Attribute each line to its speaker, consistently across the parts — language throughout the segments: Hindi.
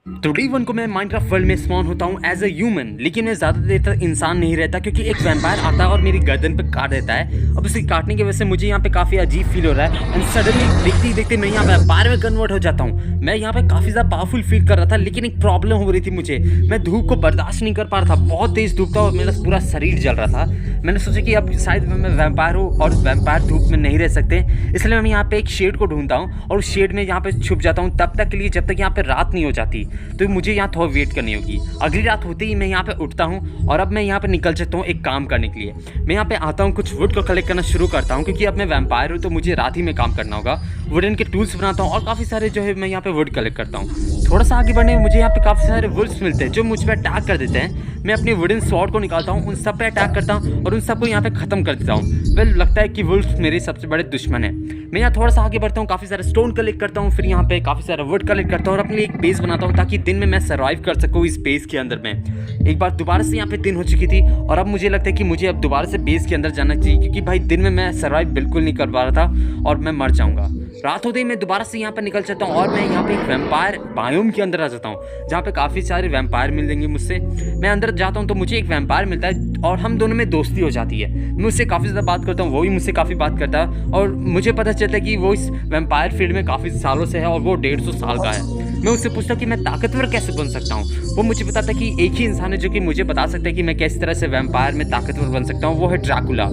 Speaker 1: तो डे वन को मैं माइनक्राफ्ट वर्ल्ड में स्पॉन होता हूँ एज अ ह्यूमन, लेकिन मैं ज़्यादा देर तक इंसान नहीं रहता क्योंकि एक वैम्पायर आता है और मेरी गर्दन पे काट देता है। अब उसे काटने की वजह से मुझे यहाँ पे काफ़ी अजीब फील हो रहा है एंड सडनली देखते ही देखते मैं यहाँ पे वैम्पायर में कन्वर्ट हो जाता हूँ। मैं यहाँ पे काफ़ी ज़्यादा पावरफुल फील कर रहा था, लेकिन एक प्रॉब्लम हो रही थी मुझे। मैं धूप को बर्दाश्त नहीं कर पा रहा था, बहुत तेज़ धूप था और मेरा पूरा शरीर जल रहा था। मैंने सोचा कि अब शायद मैं वैम्पायर हूँ और वैम्पायर धूप में नहीं रह सकते, इसलिए मैं यहाँ पे एक शेड को ढूंढता हूँ और उस शेड में यहाँ पे छुप जाता हूँ तब तक के लिए जब तक यहाँ पे रात नहीं हो जाती। तो मुझे यहाँ थोड़ा वेट करनी होगी। अगली रात होते ही मैं यहाँ पे उठता हूँ और अब मैं यहाँ पे निकल सकता हूँ एक काम करने के लिए। मैं यहाँ पे आता हूँ, कुछ वुड को कलेक्ट करना शुरू करता हूँ क्योंकि अब मैं वैम्पायर हूँ तो मुझे रात ही में काम करना होगा। वुडन के टूल्स बनाता हूँ और काफ़ी सारे जो है मैं यहाँ पे वुड कलेक्ट करता हूँ। थोड़ा सा आगे बढ़ने में मुझे यहाँ पे काफ़ी सारे वुड्स मिलते हैं जो मुझ पर अटैक कर देते हैं। मैं अपनी वुडन स्वॉर्ड को निकालता हूँ, उन सब पे अटैक करता हूँ और उन सबको यहाँ पे ख़त्म कर देता हूँ। वेल, लगता है कि वुल्फ मेरे सबसे बड़े दुश्मन है। मैं यहाँ थोड़ा सा आगे बढ़ता हूँ, काफ़ी सारे स्टोन कलेक्ट करता हूँ, फिर यहाँ पे काफ़ी सारा वुड कलेक्ट करता हूँ और अपने लिए एक बेस बनाता हूँ ताकि दिन में मैं सर्वाइव कर सकूँ इस बेस के अंदर में। एक बार दोबारा से यहाँ पे दिन हो चुकी थी और अब मुझे लगता है कि मुझे अब दोबारा से बेस के अंदर जाना चाहिए क्योंकि भाई दिन में मैं सर्वाइव बिल्कुल नहीं कर पा रहा था और मैं मर जाऊँगा। रात होते ही मैं दोबारा से यहाँ पर निकल जाता हूँ और मैं यहाँ पे एक वैम्पायर बायोम के अंदर आ जाता हूँ जहाँ पे काफ़ी सारे वैम्पायर मिल देंगे मुझसे। मैं अंदर जाता हूँ तो मुझे एक वैम्पायर मिलता है और हम दोनों में दोस्ती हो जाती है। मैं उससे काफ़ी ज़्यादा बात करता हूँ, वो भी मुझसे काफ़ी बात करता है और मुझे पता चलता है कि वो इस वैम्पायर फील्ड में काफ़ी सालों से है और वो 150 साल का है। मैं उससे पूछता हूँ कि मैं ताकतवर कैसे बन सकता हूँ। वो मुझे बताता है कि एक ही इंसान है जो कि मुझे बता सकता है कि मैं किस तरह से वैम्पायर में ताकतवर बन सकता हूँ, वो है ड्रैकुला।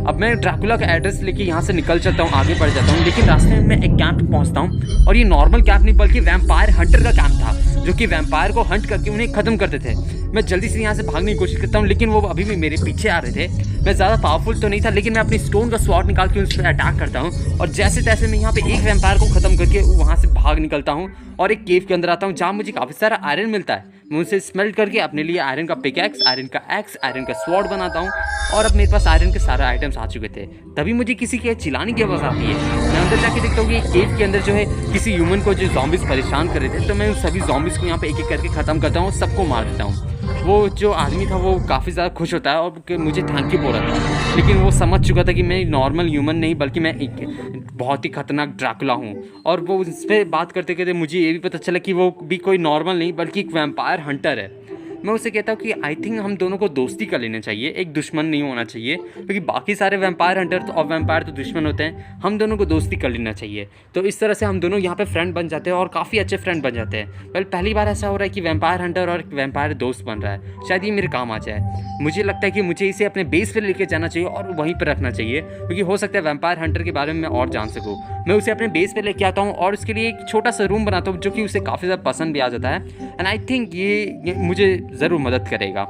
Speaker 1: अब मैं ड्रैकुला का एड्रेस लेके यहाँ से निकल चलता हूँ, आगे बढ़ जाता हूँ, लेकिन रास्ते में मैं एक कैंप पे पहुँचता हूँ और ये नॉर्मल कैंप नहीं बल्कि वैम्पायर हंटर का कैंप था जो कि वैम्पायर को हंट करके उन्हें खत्म करते थे। मैं जल्दी से यहाँ से भागने की कोशिश करता हूँ लेकिन वो अभी भी मेरे पीछे आ रहे थे। मैं ज़्यादा पावरफुल तो नहीं था लेकिन मैं अपनी स्टोन का स्वॉर्ड निकाल के उस पर अटैक करता हूँ और जैसे तैसे मैं यहाँ पे एक वैम्पायर को ख़त्म करके वहाँ से भाग निकलता हूँ और एक केव के अंदर आता हूँ जहाँ मुझे काफ़ी सारा आयरन मिलता है। मैं उसे स्मेल्ट करके अपने लिए आयरन का पिकैक्स, आयरन का एक्स, आयरन का स्वॉर्ड बनाता हूँ और अब मेरे पास आयरन के सारे आइटम्स आ चुके थे। तभी मुझे किसी के चिल्लाने की आवाज़ आती है। मैं अंदर जाके देखता हूँ कि केव के अंदर जो है किसी ह्यूमन को जो ज़ॉम्बीज़ परेशान कर रहे थे, तो मैं उन सभी ज़ॉम्बीज़ को यहाँ पे एक एक करके ख़त्म करता हूँ, सबको मार देता हूँ। वो जो आदमी था वो काफ़ी ज़्यादा खुश होता है और मुझे थैंक यू बोल रहा था, लेकिन वो समझ चुका था कि मैं नॉर्मल ह्यूमन नहीं बल्कि मैं एक बहुत ही खतरनाक ड्रैकुला हूँ। और वो उस पर बात करते करते मुझे ये भी पता चला कि वो भी कोई नॉर्मल नहीं बल्कि एक वैम्पायर हंटर है। मैं उसे कहता हूँ कि आई थिंक हम दोनों को दोस्ती कर लेना चाहिए, एक दुश्मन नहीं होना चाहिए क्योंकि बाकी सारे वैम्पायर हंटर तो और वैम्पायर तो दुश्मन होते हैं, हम दोनों को दोस्ती कर लेना चाहिए। तो इस तरह से हम दोनों यहाँ पे फ्रेंड बन जाते हैं और काफ़ी अच्छे फ्रेंड बन जाते हैं। वेल, पहली बार ऐसा हो रहा है कि वैम्पायर हंटर और वैम्पायर दोस्त बन रहा है, शायद ये मेरे काम आ जाए। मुझे लगता है कि मुझे इसे अपने बेस पर लेके जाना चाहिए और वहीं पर रखना चाहिए क्योंकि हो सकता है वैम्पायर हंटर के बारे में मैं और जान सकूँ। मैं उसे अपने बेस पे लेके आता हूँ और उसके लिए एक छोटा सा रूम बनाता हूँ जो कि उसे काफ़ी ज़्यादा पसंद भी आ जाता है एंड आई थिंक ये मुझे ज़रूर मदद करेगा।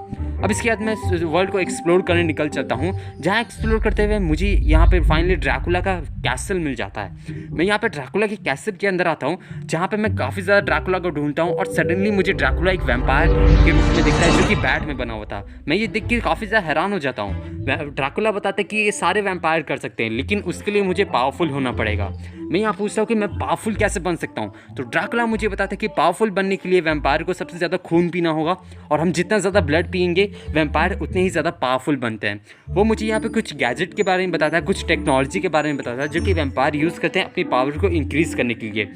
Speaker 1: अब इसके बाद मैं वर्ल्ड को एक्सप्लोर करने निकल चलता हूँ, जहाँ एक्सप्लोर करते हुए मुझे यहाँ पे फाइनली ड्रैकुला का कैसल मिल जाता है। मैं यहाँ पे ड्रैकुला के कैसल के अंदर आता हूँ जहाँ पे मैं काफ़ी ज़्यादा ड्रैकुला को ढूंढता हूँ और सडनली मुझे ड्रैकुला एक वैम्पायर के रूप में दिखता है जो कि बैट में बना हुआ था। मैं ये देख के काफ़ी ज़्यादा हैरान हो जाता हूँ। ड्रैकुला बताते कि ये सारे वैम्पायर कर सकते हैं लेकिन उसके लिए मुझे पावरफुल होना पड़ेगा। मैं यहाँ पूछता हूँ कि मैं पावरफुल कैसे बन सकता हूँ, तो ड्रैकुला मुझे बताता है कि पावरफुल बनने के लिए वैम्पायर को सबसे ज़्यादा खून पीना होगा और हम जितना ज़्यादा ब्लड पियेंगे वैम्पायर उतने ही ज़्यादा पावरफुल बनते हैं। वो मुझे यहाँ पे कुछ गैजेट के बारे में बताता है, कुछ टेक्नोलॉजी के बारे में बताता है जो कि वैम्पायर यूज़ करते हैं अपनी पावर को इंक्रीज़ करने के लिए।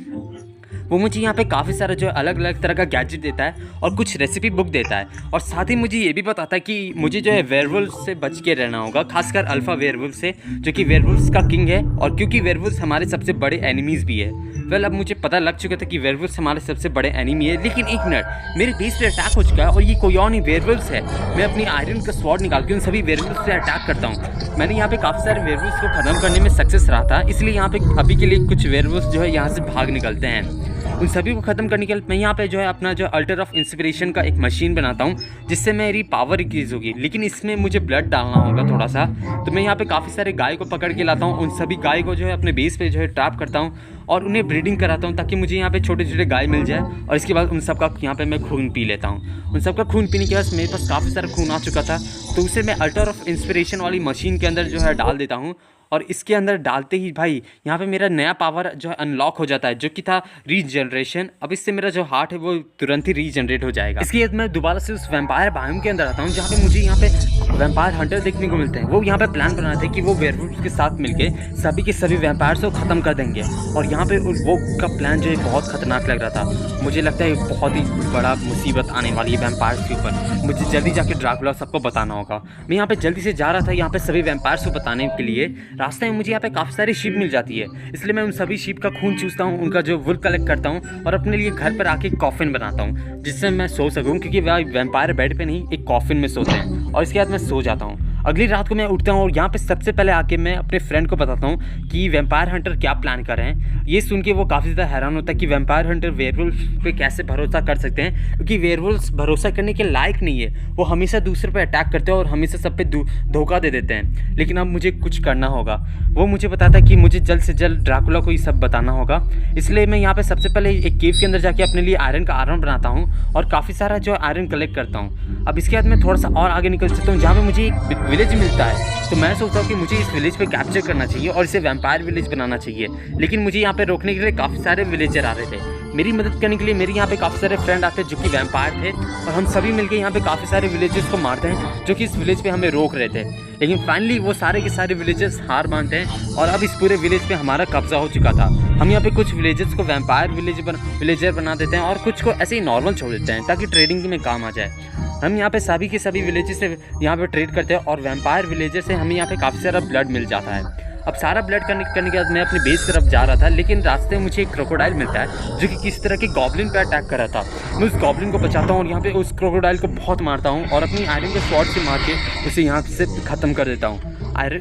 Speaker 1: वो मुझे यहाँ पे काफ़ी सारा जो अलग अलग तरह का गैजेट देता है और कुछ रेसिपी बुक देता है और साथ ही मुझे ये भी बताता है कि मुझे जो है वेयरवुल्फ से बच के रहना होगा, खासकर अल्फ़ा वेयरवुल्फ से जो कि वेयरवुल्फ्स का किंग है और क्योंकि वेयरवुल्फ्स हमारे सबसे बड़े एनिमीज़ भी है। वेल, अब मुझे पता लग चुका था कि वेयरवुल्फ्स हमारे सबसे बड़े एनिमी है, लेकिन एक मिनट, मेरे बेस पे अटैक हो चुका है और ये कोई और नहीं वेयरवुल्फ्स है। मैं अपनी आयरन का स्वॉर्ड निकाल के उन सभी वेयरवुल्फ्स से अटैक करता हूँ। मैंने यहाँ पे काफ़ी सारे वेयरवुल्फ्स को ख़त्म करने में सक्सेस रहा था, इसलिए यहाँ पे अभी के लिए कुछ वेयरवुल्फ्स जो है यहाँ से भाग निकलते हैं। उन सभी को ख़त्म करने के लिए मैं यहाँ पे जो है अपना जो अल्टर ऑफ इंस्पिरेशन का एक मशीन बनाता हूँ जिससे मेरी पावर इंक्रीज़ होगी, लेकिन इसमें मुझे ब्लड डालना होगा थोड़ा सा। तो मैं यहाँ पे काफ़ी सारे गाय को पकड़ के लाता हूँ, उन सभी गाय को जो है अपने बेस पे जो है ट्रैप करता हूँ और उन्हें ब्रीडिंग कराता हूँ ताकि मुझे यहाँ पे छोटे छोटे गाय मिल जाए और इसके बाद उन सब का यहाँ पे मैं खून पी लेता हूँ। उन सब का खून पीने के बाद मेरे पास काफ़ी सारा खून आ चुका था, तो उसे मैं अल्टर ऑफ इंस्पिरेशन वाली मशीन के अंदर जो है डाल देता हूँ और इसके अंदर डालते ही भाई यहाँ पे मेरा नया पावर जो है अनलॉक हो जाता है, जो कि था रीजनरेशन। अब इससे मेरा जो हार्ट है वो तुरंत ही रीजनरेट हो जाएगा। इसके बाद मैं दोबारा से उस वैम्पायर बायोम के अंदर आता हूँ, जहाँ पे मुझे यहाँ पे वैम्पायर हंटर देखने को मिलते हैं। वो यहाँ पे प्लान बना थे कि वो वेयरवुल्फ के साथ मिलके सभी के सभी वैम्पायर्स को ख़त्म कर देंगे। और यहाँ पे वो का प्लान जो है बहुत खतरनाक लग रहा था। मुझे लगता है बहुत ही बड़ा मुसीबत आने वाली है वैम्पायर्स के ऊपर। मुझे जल्दी जाके ड्रैकुला सबको बताना होगा। मैं यहाँ पे जल्दी से जा रहा था यहाँ पे सभी वैम्पायर्स को बताने के लिए। रास्ते में मुझे यहाँ पे काफ़ी सारी शीप मिल जाती है, इसलिए मैं उन सभी शीप का खून चूसता हूँ, उनका जो वुल कलेक्ट करता हूँ और अपने लिए घर पर आके कॉफिन बनाता हूँ जिससे मैं सो सकूँ, क्योंकि वह वैम्पायर बेड पे नहीं एक कॉफिन में सोते हैं। और इसके बाद मैं सो जाता हूँ। अगली रात को मैं उठता हूँ और यहाँ पे सबसे पहले आके मैं अपने फ्रेंड को बताता हूँ कि वैम्पायर हंटर क्या प्लान कर रहे हैं। ये सुन के वो काफ़ी ज़्यादा हैरान होता है कि वैम्पायर हंटर वेयरवुल्फ पे कैसे भरोसा कर सकते हैं, क्योंकि वेयरवुल्फ भरोसा करने के लायक नहीं है। वो हमेशा दूसरे पे अटैक करते हैं और हमेशा सब पे धोखा दे देते हैं। लेकिन अब मुझे कुछ करना होगा। वो मुझे बताता है कि मुझे जल्द से जल्द ड्रैकुला को ये सब बताना होगा। इसलिए मैं यहाँ पे सबसे पहले एक केव के अंदर जाके अपने लिए आयरन का आर्मर बनाता हूँ और काफ़ी सारा जो आयरन कलेक्ट करता हूँ। अब इसके बाद मैं थोड़ा सा और आगे निकल सकता हूँ, जहाँ पे मुझे एक विलेज मिलता है। तो मैं सोचता हूँ कि मुझे इस विलेज पे कैप्चर करना चाहिए और इसे वैम्पायर विलेज बनाना चाहिए। लेकिन मुझे यहाँ पे रोकने के लिए काफ़ी सारे विलेजर आ रहे थे। मेरी मदद करने के लिए मेरे यहाँ पे काफ़ी सारे फ्रेंड आते हैं जो कि वैम्पायर थे, और हम सभी मिलकर यहाँ पे काफ़ी सारे विलेजर्स को मारते हैं जो कि इस विलेज पे हमें रोक रहे थे। लेकिन फाइनली वो सारे के सारे विलेजर्स हार मानते हैं और अब इस पूरे विलेज पे हमारा कब्जा हो चुका था। हम यहाँ पे कुछ विलेजर्स को वैम्पायर विलेजर बना देते हैं और कुछ को ऐसे ही नॉर्मल छोड़ देते हैं ताकि ट्रेडिंग में काम आ जाए। हम यहाँ पे सभी के सभी विलेजेस से यहाँ पे ट्रेड करते हैं और वैम्पायर विलेजर से हमें यहाँ पे काफ़ी सारा ब्लड मिल जाता है। अब सारा ब्लड करने के बाद मैं अपनी बेस तरफ जा रहा था, लेकिन रास्ते में मुझे एक क्रोकोडाइल मिलता है जो कि किसी तरह के गॉब्लिन पे अटैक कर रहा था। मैं उस गॉब्लिन को बचाता हूँ और यहाँ पे उस क्रोकोडाइल को बहुत मारता हूँ और अपनी आयरन के स्वॉर्ड से मार के उसे यहाँ से ख़त्म कर देता हूँ।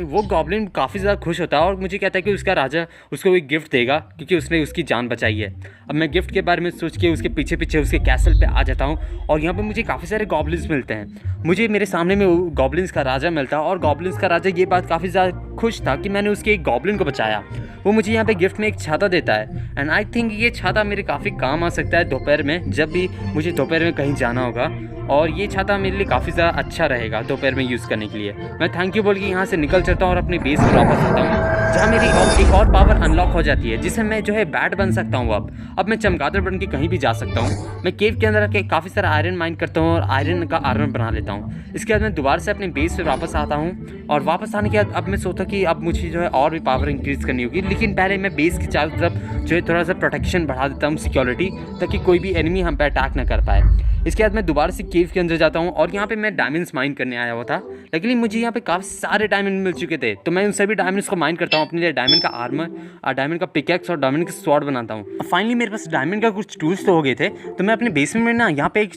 Speaker 1: वो गॉब्लिन काफ़ी ज़्यादा खुश होता है और मुझे कहता है कि उसका राजा उसको एक गिफ्ट देगा क्योंकि उसने उसकी जान बचाई है। अब मैं गिफ्ट के बारे में सोच के उसके पीछे पीछे उसके कैसल पे आ जाता हूँ और यहाँ पे मुझे काफ़ी सारे गॉब्लिन्स मिलते हैं। मुझे मेरे सामने में गॉब्लिन्स का राजा मिलता है और गॉब्लिन्स का राजा ये बात काफ़ी ज़्यादा खुश था कि मैंने उसके एक गॉब्लिन को बचाया। वो मुझे यहाँ पे गिफ्ट में एक छाता देता है एंड आई थिंक ये छाता मेरे काफ़ी काम आ सकता है दोपहर में, जब भी मुझे दोपहर में कहीं जाना होगा। और ये छाता मेरे लिए काफ़ी ज़्यादा अच्छा रहेगा दोपहर में यूज़ करने के लिए। मैं थैंक यू बोल के यहाँ से निकल चलता हूँ और अपनी बेस पर वापस आता हूँ, जहाँ मेरी एक और पावर अनलॉक हो जाती है जिससे मैं जो है बैट बन सकता हूँ। अब मैं चमगादड़ बन के कहीं भी जा सकता हूँ। मैं केव के अंदर आके काफ़ी सारा आयरन माइन करता हूँ और आयरन का आर्मर बना लेता हूँ। इसके बाद मैं दोबारा से अपने बेस पर वापस आता हूँ और वापस आने के बाद अब मैं सोचता कि अब मुझे जो है और भी पावर इंक्रीज़ करनी होगी। लेकिन पहले मैं बेस की चारों तरफ जो है थोड़ा सा प्रोटेक्शन बढ़ा देता हूँ, सिक्योरिटी, ताकि कोई भी एनिमी हम पे अटैक ना कर पाए। इसके बाद मैं दोबारा से केव के अंदर जाता हूँ और यहाँ पे मैं डायमंड्स माइन करने आया हुआ था, लेकिन मुझे यहाँ पे काफ़ी सारे डायमंड मिल चुके थे। तो मैं उन सभी डायमंड्स को माइन करता हूँ, अपने लिए डायमंड का आर्मर, डायमंड का पिकैक्स और डायमंड का स्वॉर्ड बनाता हूँ। फाइनली मेरे पास डायमंड का कुछ टूल्स तो हो गए थे, तो मैं अपने बेसमेंट में ना यहाँ पे एक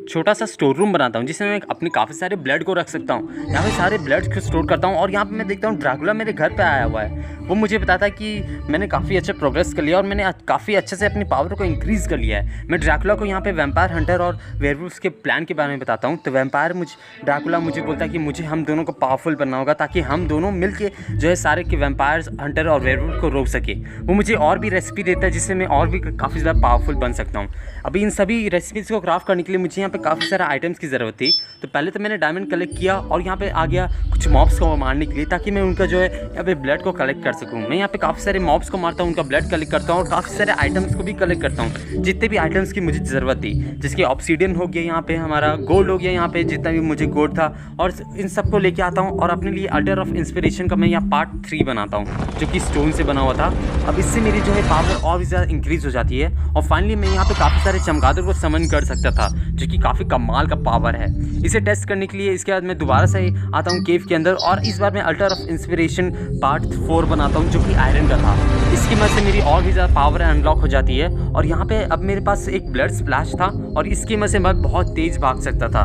Speaker 1: छोटा सा स्टोर रूम बनाता हूँ जिसमें मैं अपने काफ़ी सारे ब्लड को रख सकता हूँ। यहाँ पे सारे ब्लड को स्टोर करता हूँ और यहाँ पे मैं देखता हूँ ड्रैकुला मेरे घर पे आया हुआ है। वो मुझे बताता है कि मैंने काफ़ी अच्छा प्रोग्रेस कर लिया और मैंने काफ़ी अच्छे से अपनी पावर को इंक्रीज़ कर लिया है। मैं ड्रैकुला को यहाँ पे वैम्पायर हंटर और वेयरवुल्फ के प्लान के बारे में बताता हूँ। तो ड्रैकुला मुझे बोलता है कि मुझे हम दोनों को पावरफुल बनना होगा ताकि हम दोनों मिलके जो है सारे के वैम्पायर हंटर और वेयरवुल्फ को रोक सके। वो मुझे और भी रेसिपी देता है जिससे मैं और भी काफ़ी ज़्यादा पावरफुल बन सकता हूँ। अभी इन सभी रेसिपीज़ को क्राफ्ट करने के लिए मुझे यहाँ पे काफ़ी सारा आइटम्स की ज़रूरत थी। तो पहले तो मैंने डायमंड कलेक्ट किया और यहाँ पे आ गया कुछ मॉब्स को मारने के लिए ताकि मैं उनका जो है यहाँ पे ब्लड को कलेक्ट कर सकूँ। मैं यहाँ पे काफ़ी सारे मॉब्स को मारता हूँ, उनका ब्लड कलेक्ट करता हूँ और काफ़ी सारे आइटम्स को भी कलेक्ट करता हूँ, जितने भी आइटम्स की मुझे ज़रूरत थी। जिसके ऑब्सीडियन हो गया, यहाँ पे हमारा गोल्ड हो गया, यहाँ पे जितना भी मुझे गोल्ड था, और इन सबको लेके आता हूँ और अपने लिए अल्टर ऑफ इंस्पिरेशन का मैं यहाँ पार्ट 3 बनाता हूँ जो कि स्टोन से बना हुआ था। अब इससे मेरी जो है पावर और भी ज़्यादा इंक्रीज़ हो जाती है और फाइनली मैं यहाँ पे काफ़ी सारे चमगादड़ को समन कर सकता था जो कि काफ़ी कमाल का पावर है। इसे टेस्ट करने के लिए इसके बाद मैं दोबारा से आता हूँ केव के अंदर और इस बार मैं अल्टर ऑफ इंस्पिरेशन पार्ट 4 बनाता हूँ जो कि आयरन का था। इसकी मदद से मेरी और भी ज़्यादा पावर अनलॉक हो जाती है और यहाँ पे अब मेरे पास एक ब्लड स्प्लैश था और इसकी मदद से मैं बहुत तेज़ भाग सकता था।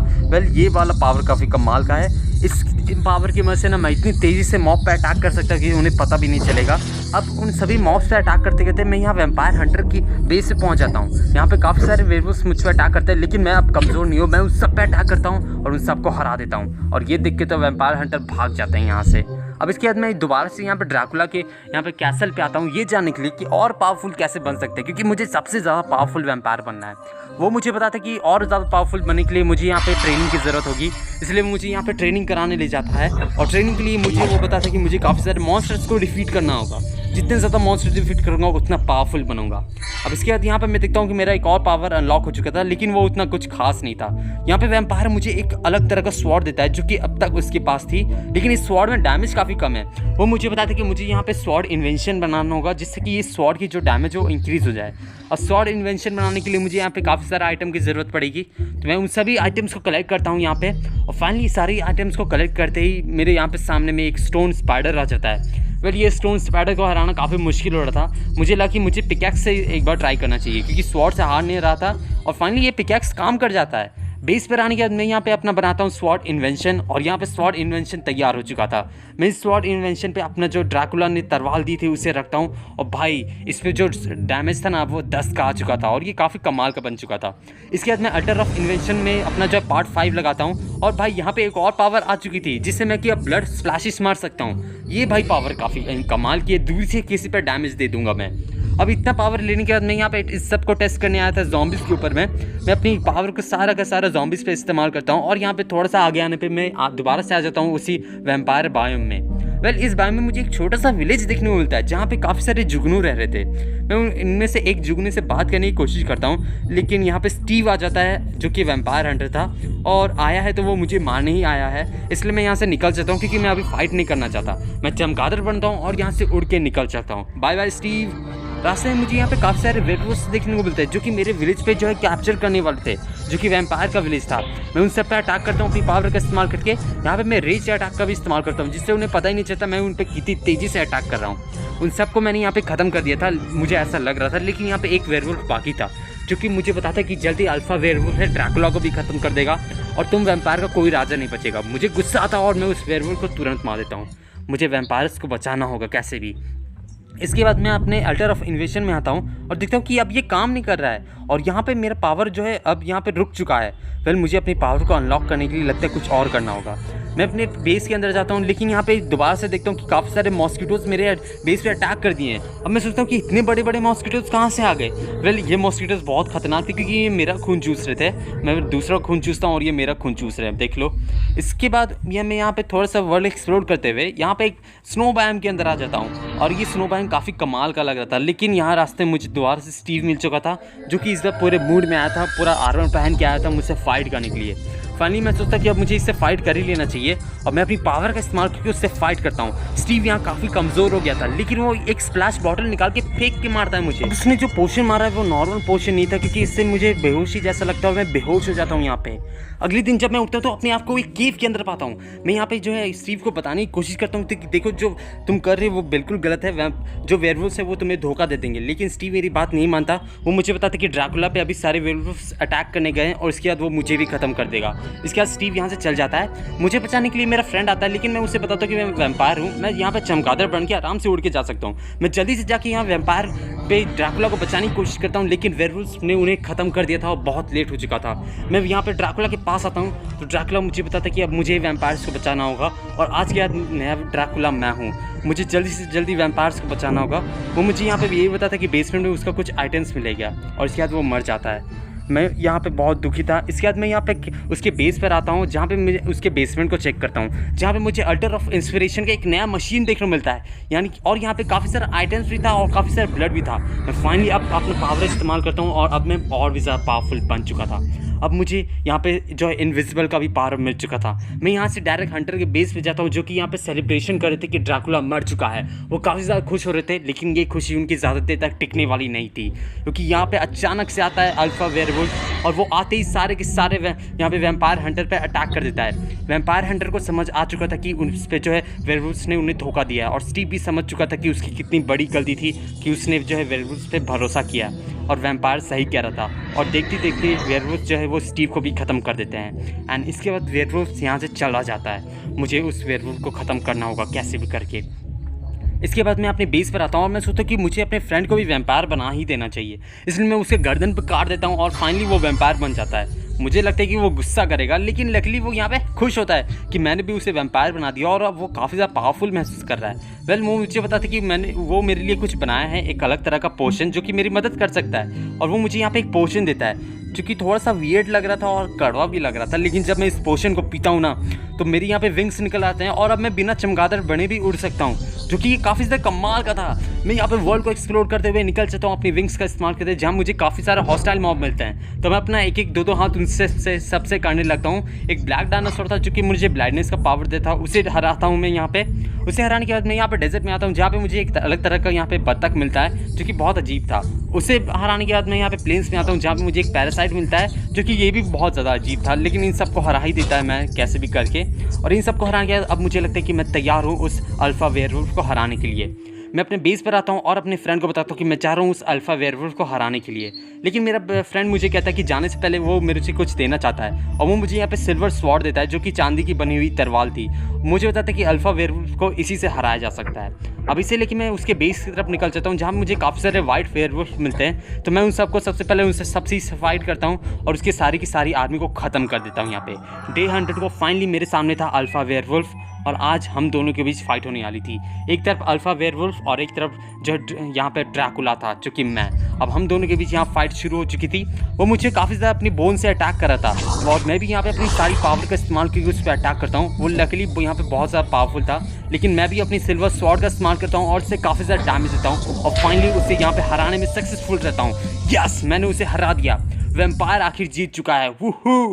Speaker 1: ये वाला पावर काफ़ी कमाल का है। इस पावर की मदद से ना मैं इतनी तेज़ी से मॉब पे अटैक कर सकता कि उन्हें पता भी नहीं चलेगा। अब उन सभी मॉब्स पे अटैक करते करते मैं यहाँ वैम्पायर हंटर की बेस से पहुँच जाता हूँ। यहाँ पे काफ़ी सारे वेयरवुल्व्स मुझ पर अटैक करते हैं, लेकिन मैं अब कमज़ोर नहीं हूँ। मैं उन सब पे अटैक करता हूँ और उन सबको हरा देता हूँ और ये देख के तो वैम्पायर हंटर भाग जाते हैं यहाँ से। अब इसके बाद मैं दोबारा से यहाँ पे ड्रैकुला के यहाँ पे कैसल पे आता हूँ ये जानने के लिए कि और पावरफुल कैसे बन सकते हैं, क्योंकि मुझे सबसे ज़्यादा पावरफुल वैम्पायर बनना है। वो मुझे पता था कि और ज़्यादा पावरफुल बनने के लिए मुझे यहाँ पे ट्रेनिंग की ज़रूरत होगी, इसलिए मुझे यहाँ पे ट्रेनिंग कराने ले जाता है। और ट्रेनिंग के लिए मुझे वो पता था कि मुझे काफ़ी सारे मॉन्स्टर्स को डिफीट करना होगा, जितने ज़्यादा मॉन्स्टर डिफीट करूँगा उतना पावरफुल बनूंगा। अब इसके बाद यहाँ पे मैं देखता हूँ कि मेरा एक और पावर अनलॉक हो चुका था, लेकिन वो उतना कुछ खास नहीं था। यहाँ पे वैम्पायर मुझे एक अलग तरह का स्वॉर्ड देता है जो कि अब तक उसके पास थी, लेकिन इस स्वॉर्ड में डैमेज काफ़ी कम है। वो मुझे बताता है कि मुझे यहाँ पे स्वॉर्ड इन्वेंशन बनाना होगा जिससे कि ये स्वॉर्ड की जो डैमेज है वो इंक्रीज़ हो जाए। और स्वॉर्ड इन्वेंशन बनाने के लिए मुझे यहाँ पे काफ़ी सारे आइटम की ज़रूरत पड़ेगी, तो मैं उन सभी आइटम्स को कलेक्ट करता हूँ यहाँ पे। और फाइनली सारी आइटम्स को कलेक्ट करते ही मेरे यहाँ पे सामने में एक स्टोन स्पाइडर आ जाता है। वेल ये स्टोन स्पाइडर को हराना काफ़ी मुश्किल हो रहा था। मुझे लगा कि मुझे पिकैक्स से एक बार ट्राई करना चाहिए, क्योंकि स्वॉर्ड से हार नहीं रहा था। और फाइनली ये पिकैक्स काम कर जाता है। बेस पर आने के बाद मैं यहाँ पे अपना बनाता हूँ स्वॉर्ड इन्वेंशन, और यहाँ पे स्वॉर्ड इन्वेंशन तैयार हो चुका था। मैं इस स्वॉर्ड इन्वेंशन पे अपना जो ड्रैकुला ने तलवार दी थी उसे रखता हूँ, और भाई इस पर जो डैमेज था ना वो 10 का आ चुका था, और ये काफ़ी कमाल का बन चुका था। इसके बाद मैं अल्टर ऑफ इन्वेंशन में अपना जो पार्ट 5 लगाता हूँ, और भाई यहाँ पे एक और पावर आ चुकी थी जिससे मैं कि अब ब्लड स्प्लैशेस मार सकता हूँ। ये भाई पावर काफ़ी कमाल की है, दूर से किसी पर डैमेज दे दूंगा मैं। अब इतना पावर लेने के बाद मैं यहाँ पे इस सब को टेस्ट करने आया था ज़ॉम्बिस के ऊपर। मैं अपनी पावर को सारा का सारा ज़ॉम्बिस पे इस्तेमाल करता हूँ, और यहाँ पे थोड़ा सा आगे आने पे मैं दोबारा से आ जाता हूँ उसी वैम्पायर बायोम में। वेल इस बायोम में मुझे एक छोटा सा विलेज देखने को मिलता है जहाँ पे काफ़ी सारे जुगनू रह रहे थे। मैं इनमें से एक जुगनू से बात करने की कोशिश करता हूँ, लेकिन यहाँ पे स्टीव आ जाता है जो कि वैम्पायर हंटर था, और आया है तो वो मुझे मारने ही आया है। इसलिए मैं यहाँ से निकल जाता हूँ, क्योंकि मैं अभी फाइट नहीं करना चाहता। मैं चमगादड़ बनता हूँ और यहाँ से उड़ के निकल जाता हूँ। Bye bye Steve. रास्ते में मुझे यहाँ पे काफ़ी सारे वेयरवुल्व्स देखने को मिलते हैं जो कि मेरे विलेज पे जो है कैप्चर करने वाले थे, जो कि वैम्पायर का विलेज था। मैं उन सब पे अटैक करता हूँ अपनी पावर का इस्तेमाल करके। यहाँ पे मैं रेज अटैक का भी इस्तेमाल करता हूँ, जिससे उन्हें पता ही नहीं चलता मैं उन पर कितनी तेज़ी से अटैक कर रहा हूँ। उन सबको मैंने यहाँ पे ख़त्म कर दिया था, मुझे ऐसा लग रहा था, लेकिन यहाँ पे एक वेयरवुल्फ बाकी था जो कि मुझे पता था कि जल्दी अल्फा वेयरवुल्फ है ड्रैकुला को भी ख़त्म कर देगा और तुम वैम्पायर का कोई राजा नहीं बचेगा। मुझे गुस्सा आता और मैं उस वेयरवुल्फ को तुरंत मार देता हूँ। मुझे वैम्पायर्स को बचाना होगा कैसे भी। इसके बाद मैं अपने अल्टर ऑफ इन्वेशन में आता हूँ और देखता हूँ कि अब ये काम नहीं कर रहा है, और यहाँ पे मेरा पावर जो है अब यहाँ पे रुक चुका है। फिर मुझे अपनी पावर को अनलॉक करने के लिए लगता है कुछ और करना होगा। मैं अपने बेस के अंदर जाता हूँ, लेकिन यहाँ पे दोबारा से देखता हूँ कि काफ़ी सारे मॉस्किटोज़ मेरे बेस पे अटैक कर दिए हैं। अब मैं सोचता हूँ कि इतने बड़े बड़े मॉस्किटोज़ कहाँ से आ गए। वेल ये मॉस्किटोज़ बहुत खतरनाक थे, क्योंकि ये मेरा खून चूस रहे थे। मैं दूसरा खून चूसता हूँ और ये मेरा खून चूस रहे हैं, देख लो। इसके बाद मैं यहाँ पे थोड़ा सा वर्ल्ड एक्सप्लोर करते हुए यहाँ पे एक स्नो बायोम के अंदर आ जाता हूँ, और ये स्नो बायोम काफ़ी कमाल का लग रहा था। लेकिन यहाँ रास्ते में मुझे दोबारा से स्टीव मिल चुका था, जो कि इस बार पूरे मूड में आया था, पूरा आर्मर पहन के आया था मुझसे फाइट करने के लिए। फाइनली मैं सोचता कि अब मुझे इससे फाइट कर ही लेना चाहिए, और मैं अपनी पावर का इस्तेमाल करके उससे फाइट करता हूँ। स्टीव यहाँ काफ़ी कमज़ोर हो गया था, लेकिन वो एक स्प्लैश बॉटल निकाल के फेंक के मारता है मुझे। अब उसने जो पोशन मारा है वो नॉर्मल पोशन नहीं था, क्योंकि इससे मुझे बेहोशी जैसा लगता है, मैं बेहोश हो जाता हूँ यहाँ पे। अगले दिन जब मैं उठता हूँ तो अपने आप को एक केव के अंदर पाता हूँ। मैं यहाँ पे जो है स्टीव को बताने की कोशिश करता हूँ कि देखो जो तुम कर रहे हो वो बिल्कुल गलत है, जो वेयरवुल्व्स है वो तुम्हें धोखा दे देंगे। लेकिन स्टीव मेरी बात नहीं मानता। वो मुझे बताता कि ड्रैकुला पे अभी सारे वेयरवुल्व्स अटैक करने गए हैं, और इसके बाद वो मुझे भी खत्म कर देगा। इसके बाद स्टीव यहाँ से चल जाता है। मुझे बचाने के लिए मेरा फ्रेंड आता है, लेकिन मैं उसे बताता हूँ कि मैं वैम्पायर हूँ, मैं यहाँ पे चमगादड़ बन के आराम से उड़ के जा सकता हूँ। मैं जल्दी से जाके यहाँ वैम्पायर पे ड्रैकुला को बचाने की कोशिश करता हूँ, लेकिन वेयरवुल्व्स ने उन्हें खत्म कर दिया था और बहुत लेट हो चुका था। मैं यहाँ पे ड्रैकुला के पास आता हूँ तो ड्रैकुला मुझे बताता कि अब मुझे वैम्पायर्स को बचाना होगा, और आज के बाद नया ड्रैकुला मैं हूँ। मुझे जल्दी से जल्दी वैम्पायर्स को बचाना होगा। वो मुझे यहाँ पे यही बताता कि बेसमेंट में उसका कुछ आइटम्स मिलेगा, और इसके बाद वो मर जाता है। मैं यहाँ पे बहुत दुखी था। इसके बाद मैं यहाँ पे उसके बेस पर आता हूँ, जहाँ पे मुझे उसके बेसमेंट को चेक करता हूँ, जहाँ पे मुझे अल्टर ऑफ इंस्पिरेशन का एक नया मशीन देखने को मिलता है, यानी और यहाँ पे काफ़ी सारे आइटम्स भी था और काफ़ी सारे ब्लड भी था। मैं फाइनली अब अपना पावर इस्तेमाल करता हूँ, और अब मैं और भी ज़्यादा पावरफुल बन चुका था। अब मुझे यहाँ पे जो है इनविजिबल का भी पावर मिल चुका था। मैं यहाँ से डायरेक्ट हंटर के बेस पे जाता हूँ, जो कि यहाँ पे सेलिब्रेशन कर रहे थे कि ड्रैकुला मर चुका है। वो काफ़ी ज़्यादा खुश हो रहे थे, लेकिन ये खुशी उनकी ज़्यादा देर तक टिकने वाली नहीं थी, क्योंकि यहाँ पे अचानक से आता है अल्फा वेयरवुल्फ, और वो आते ही सारे के सारे यहाँ पे वैम्पायर हंटर पे अटैक कर देता है। वैम्पायर हंटर को समझ आ चुका था कि उस पर जो है वेयरवुल्व्स ने उन्हें धोखा दिया है, और स्टीव भी समझ चुका था कि उसकी कितनी बड़ी गलती थी कि उसने जो है वेयरवुल्व्स पे भरोसा किया, और वैम्पायर सही कह रहा था। और देखते देखते वेयरवुल्फ जो है वो स्टीव को भी ख़त्म कर देते हैं। एंड इसके बाद वेयरवुल्फ यहाँ से चला जाता है। मुझे उस वेयरवुल्फ को ख़त्म करना होगा कैसे भी करके। इसके बाद मैं अपने बेस पर आता हूँ, और मैं सोचता हूँ कि मुझे अपने फ्रेंड को भी वैम्पायर बना ही देना चाहिए, इसलिए मैं उसके गर्दन पर काट देता हूँ, और फाइनली वो वैम्पायर बन जाता है। मुझे लगता है कि वो गुस्सा करेगा, लेकिन लकीली वो यहाँ पे खुश होता है कि मैंने भी उसे वैम्पायर बना दिया और अब वो काफ़ी ज़्यादा पावरफुल महसूस कर रहा है। वेल वो मुझे पता था कि वो मेरे लिए कुछ बनाया है, एक अलग तरह का पोशन जो कि मेरी मदद कर सकता है, और वो मुझे यहाँ पे एक पोशन देता है जो कि थोड़ा सा वियर्ड लग रहा था और कड़वा भी लग रहा था, लेकिन जब मैं इस पोशन को पीता हूँ ना तो मेरी यहाँ पे विंग्स निकल आते हैं और अब मैं बिना चमगादड़ बने भी उड़ सकता हूँ, जो कि काफ़ी ज़्यादा कमाल का था। मैं यहाँ पे वर्ल्ड को एक्सप्लोर करते हुए निकल सकता हूँ अपनी विंग्स का इस्तेमाल करते हुए, जहाँ मुझे काफ़ी सारे हॉस्टाइल मॉब मिलते हैं, तो मैं अपना एक एक दो हाथ उनसे सबसे करने लगता हूँ। एक ब्लैक डायनासोर था जो कि मुझे ब्लाइंडनेस का पावर देता था, उसे हराता हूँ मैं यहाँ पे। उसे हराने के बाद मैं यहाँ पे डेजर्ट में आता हूँ जहाँ पे मुझे एक अलग तरह का यहाँ पे बत्तख मिलता है जो कि बहुत अजीब था। उसे हराने के बाद मैं यहाँ पे प्लेन्स में आता हूँ जहाँ पे मुझे एक पैरासाइट मिलता है जो कि ये भी बहुत ज़्यादा अजीब था, लेकिन इन सबको हरा ही देता है मैं कैसे भी करके। और इन सबको हराने के बाद अब मुझे लगता है कि मैं तैयार हूँ उस अल्फा वेयरवुल्फ को हराने के लिए। मैं अपने बेस पर आता हूँ और अपने फ्रेंड को बताता हूँ कि मैं चाह रहा हूँ उस अल्फा वेयरवुल्फ को हराने के लिए, लेकिन मेरा फ्रेंड मुझे कहता है कि जाने से पहले वो मेरे से कुछ देना चाहता है, और वो मुझे यहाँ पे सिल्वर स्वॉर्ड देता है जो कि चांदी की बनी हुई तलवार थी। मुझे बताता है कि अल्फा वेयरवुल्फ को इसी से हराया जा सकता है। अब इसे लेके मैं उसके बेस की तरफ निकल जाता हूँ जहाँ मुझे काफ़ी सारे वाइट वेयरवुल्फ मिलते हैं, तो मैं उन सबको सबसे पहले उनसे सबसे फाइट करता हूँ और उसके सारी की सारी आर्मी को ख़त्म कर देता हूँ। यहाँ पे डे 100 को फाइनली मेरे सामने था अल्फा वेयरवुल्फ, और आज हम दोनों के बीच फाइट होने वाली थी। एक तरफ अल्फा वेयरवुल्फ और एक तरफ जो यहाँ पे ड्रैकुला था जो कि मैं। अब हम दोनों के बीच यहाँ फाइट शुरू हो चुकी थी। वो मुझे काफ़ी ज़्यादा अपनी बोन से अटैक कर रहा था और मैं भी यहाँ पे अपनी सारी पावर का इस्तेमाल करके उस पर अटैक करता हूँ। वो लकीली यहाँ पे बहुत ज़्यादा पावरफुल था, लेकिन मैं भी अपनी सिल्वर स्वॉर्ड का इस्तेमाल करता हूँ और उससे काफ़ी ज़्यादा डैमेज देता हूँ और फाइनली उसे यहाँ पे हराने में सक्सेसफुल रहता हूँ। यस, मैंने उसे हरा दिया। वैम्पायर आखिर जीत चुका है। वूहू।